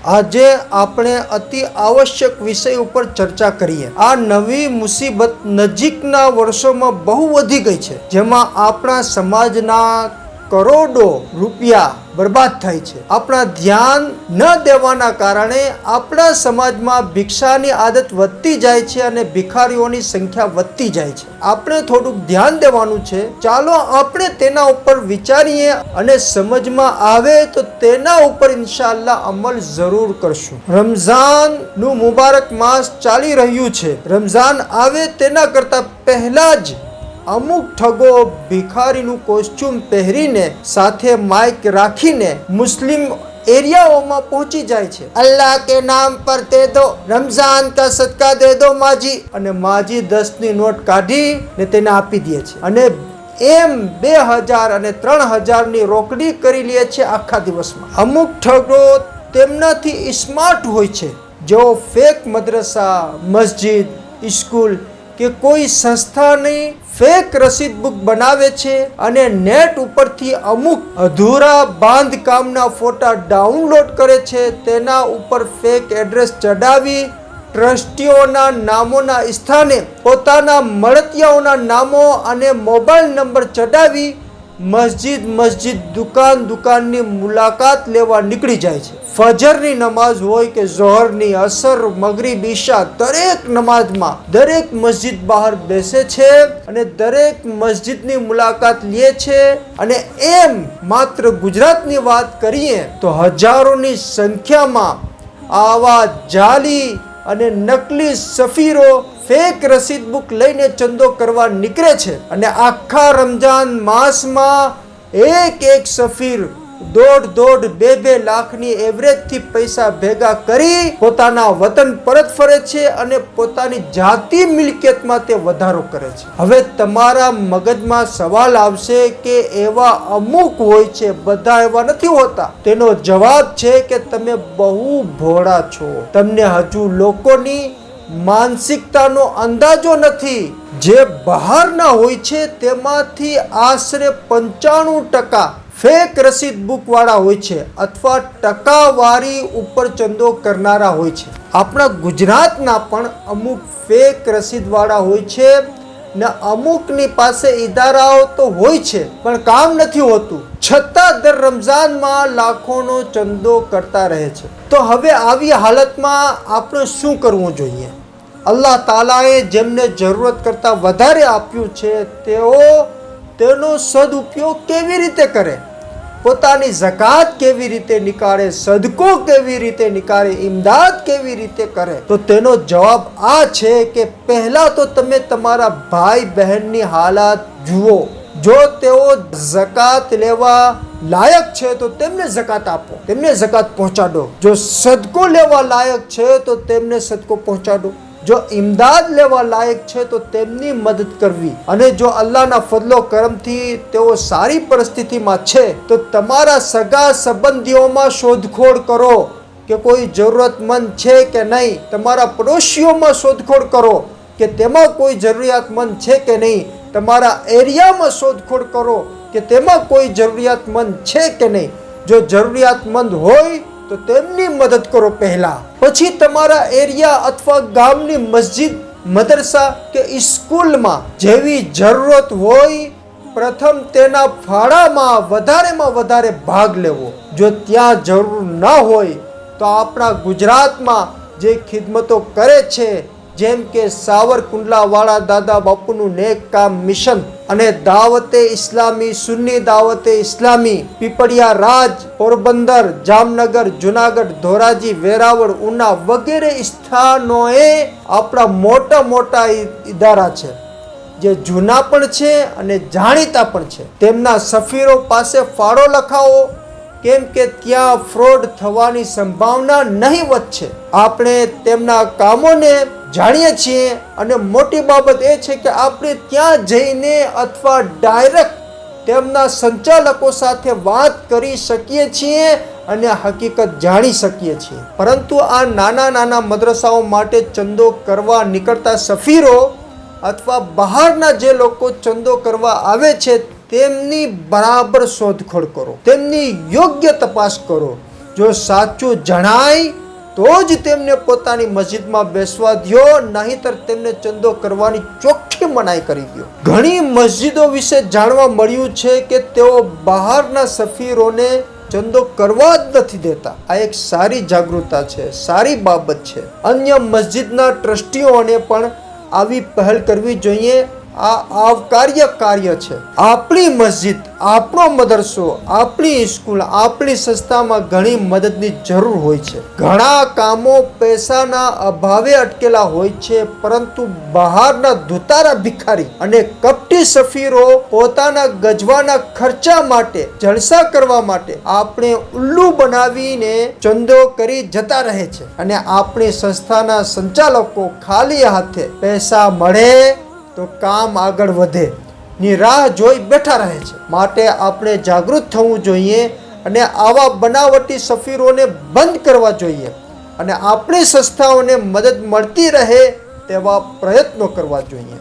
આજે આપણે અતિ આવશ્યક વિષય ઉપર ચર્ચા કરીએ। આ નવી મુસીબત નજીકના વર્ષોમાં બહુ વધી ગઈ છે, જેમાં આપણા સમાજના કરોડો રૂપિયા બરબાદ થાય છે। આપણા ધ્યાન ન દેવાના કારણે આપણા સમાજમાં ભિક્ષાની આદત વધતી જાય છે અને ભિખારીઓની સંખ્યા વધતી જાય છે। આપણે થોડુંક ધ્યાન દેવાનું છે। ચાલો આપણે તેના ઉપર વિચારીએ અને સમજમાં આવે તો તેના ઉપર ઇન્શાઅલ્લાહ અમલ જરૂર કરશું। રમઝાનનું મુબારક માસ ચાલી રહ્યું છે। રમઝાન આવે તેના કરતા પહેલા જ અમુક ઠગો ભિખારીનું કોસ્ચ્યુમ પહેરીને સાથે માઇક રાખીને મુસ્લિમ એરિયાઓમાં પહોંચી જાય છે। અલ્લાહ કે નામ પર દે દો, રમઝાન કા સદકા દે દો માજી, અને માજી 10ની નોટ કાઢીને તેને આપી દે છે અને એમ 2000 અને 3000ની રોકડી કરી લે છે આખા દિવસમાં। અમુક ઠગો તેમનાથી સ્માર્ટ હોય છે, જેઓ ફેક મદ્રસા, મસ્જિદ, સ્કૂલ કે કોઈ સંસ્થાની ફેક રસીદ બુક બનાવે છે અને નેટ ઉપરથી અમુક અધૂરા બાંધકામના ફોટા ડાઉનલોડ કરે છે। તેના ઉપર ફેક એડ્રેસ ચડાવી ટ્રસ્ટીઓના નામોના સ્થાને પોતાના મળતિયાઓના નામો અને મોબાઈલ નંબર ચડાવી મસ્જિદ દુકાનની મુલાકાત લેવા નીકળી જાય છે। ફજરની નમાઝ હોય કે ઝોહરની, અસર, મગરિબ, ઈશા, દરેક નમાઝમાં દરેક મસ્જિદ બહાર બેસે છે અને દરેક મસ્જિદની મુલાકાત લે છે। અને એમ માત્ર ગુજરાતની વાત કરીએ તો હજારોની સંખ્યામાં આવા જાલી અને નકલી સફીરો ફેક રસીદ બુક લઈને ચંદો કરવા નીકળે છે અને આખા રમજાન માસમાં એક સફીર 1.5-2 લાખની એવરેજથી પૈસા ભેગા કરી પોતાના વતન પરત ફરે છે અને પોતાની જાતિ મિલકતમાં તે વધારો કરે છે। હવે તમારા મગજમાં સવાલ આવશે કે એવા અમુક હોય છે, બધા એવા નથી હોતા। તેનો જવાબ છે કે તમે બહુ ભોળા છો, તમને હજુ લોકોની માનસિકતાનો અંદાજો નથી। જે બહારના હોય છે તેમાંથી આશરે 95% ફેક રસીદ બુક વાળા હોય છે અથવા ટકાવારી ઉપર ચંદો કરનારા હોય છે। આપણા ગુજરાતના પણ અમુક ફેક રસીદ વાળા હોય છે ને અમુકની પાસે ઈદારાઓ તો હોય છે પણ કામ નથી હોતું, છતાં દર રમઝાનમાં લાખોનો ચંદો કરતા રહે છે। તો હવે આવી હાલતમાં આપણે શું કરવું જોઈએ? અલ્લાહ તાલાએ જેમને જરૂરત કરતાં વધારે આપ્યું છે તેઓ તેનો સદુપયોગ કેવી રીતે કરે? પોતાની ઝકાત કેવી રીતે નીકાળે? સદકો કેવી રીતે નીકાળે? ઇમદાદ કેવી રીતે કરે? તો તેનો જવાબ આ છે કે પહેલા તો તમે તમારા ભાઈ બહેનની હાલત જુઓ। જો તેઓ ઝકાત લેવા લાયક છે તો તેમને ઝકાત આપો, તેમને ઝકાત પહોંચાડો। જો સદકો લેવા લાયક છે તો તેમને સદકો પહોંચાડો। જો ઇમદાદ લેવા લાયક છે તો તેમની મદદ કરવી। અને જો અલ્લાહના ફضલો કરમથી તેઓ સારી પરિસ્થિતિમાં છે તો તમારા સગા સંબંધીઓમાં શોધખોળ કરો કે કોઈ જરૂરતમંદ છે કે નહીં। તમારા પડોશીઓમાં શોધખોળ કરો કે તેમાં કોઈ જરૂરિયાતમંદ છે કે નહીં। તમારા એરિયામાં શોધખોળ કરો કે તેમાં કોઈ જરૂરિયાતમંદ છે કે નહીં। જો જરૂરિયાતમંદ હોય તો તેમની મદદ કરો પહેલા, પછી તમારા એરિયા અથવા ગામની મસ્જિદ, મદરસા કે સ્કૂલમાં જેવી જરૂરત હોય પ્રથમ તેના ફાળામાં વધારેમાં વધારે ભાગ લેવો। જો ત્યાં જરૂર ન હોય તો આપણા ગુજરાતમાં જે ખિદમતો કરે છે, જેમ કે સાવરકુંડલા વાળા દાદા બાપુનું નેક કામ મિશન અને દાવતે ઇસ્લામી, સુન્ની દાવતે ઇસ્લામી, પીપળિયા રાજ, પોરબંદર, જામનગર, જુનાગઢ, ધોરાજી, વેરાવળ, ઉના વગેરે સ્થાનોએ આપણા મોટા ઇદારા છે, જે જૂના પણ છે અને જાણીતા પણ છે। તેમના સફીરો પાસે ફાળો લખાવો, કેમ કે ત્યાં ફ્રોડ થવાની સંભાવના નહીવત છે। આપણે તેમના કામોને જાણીએ છીએ અને મોટી બાબત એ છે કે આપણે ત્યાં જઈને અથવા ડાયરેક્ટ તેમના સંચાલકો સાથે વાત કરી શકીએ છીએ અને હકીકત જાણી શકીએ છીએ। પરંતુ આ નાના મદ્રસાઓ માટે ચંદો કરવા નીકળતા સફીરો અથવા બહારના જે લોકો ચંદો કરવા આવે છે તેમની બરાબર શોધખોળ કરો, તેમની યોગ્ય તપાસ કરો જો સાચું જણાય તો જ તેમને પોતાની મસ્જિદમાં બેસવા દ્યો, નહીંતર તેમને ચંદો કરવાની ચોખ્ખી મનાઈ કરી દ્યો. ઘણી મસ્જિદો વિશે જાણવા મળ્યું છે કે તેઓ બહારના સફીરોને ચંદો કરવા જ નથી દેતા. આ એક સારી જાગૃતતા છે, સારી બાબત છે. અન્ય મસ્જિદના ટ્રસ્ટીઓને પણ આવી પહેલ કરવી જોઈએ. આ આવકાર્ય કાર્ય છે. આપણી મસ્જિદ, આપણો મદરસો, આપણી સ્કૂલ, આપણી સંસ્થામાં ઘણી મદદની જરૂર હોય છે. ઘણા કામો પૈસાના અભાવે અટકેલા હોય છે, પરંતુ બહારના ધુતારા ભિખારી અને કપટી સફીરો પોતાના ગજવાના ખર્ચા માટે, જલસા કરવા માટે આપણે ઉલ્લુ બનાવીને ચંદો કરી જતા રહે છે, અને આપણી સંસ્થાના સંચાલકો ખાલી હાથે પૈસા મળે તો કામ આગળ વધે ની રાહ જોઈ બેઠા રહે છે. માટે આપણે જાગૃત થવું જોઈએ અને આવા બનાવટી સફીરોને બંધ કરવા જોઈએ, અને આપણી સંસ્થાઓને મદદ મળતી રહે તેવા પ્રયત્નો કરવા જોઈએ.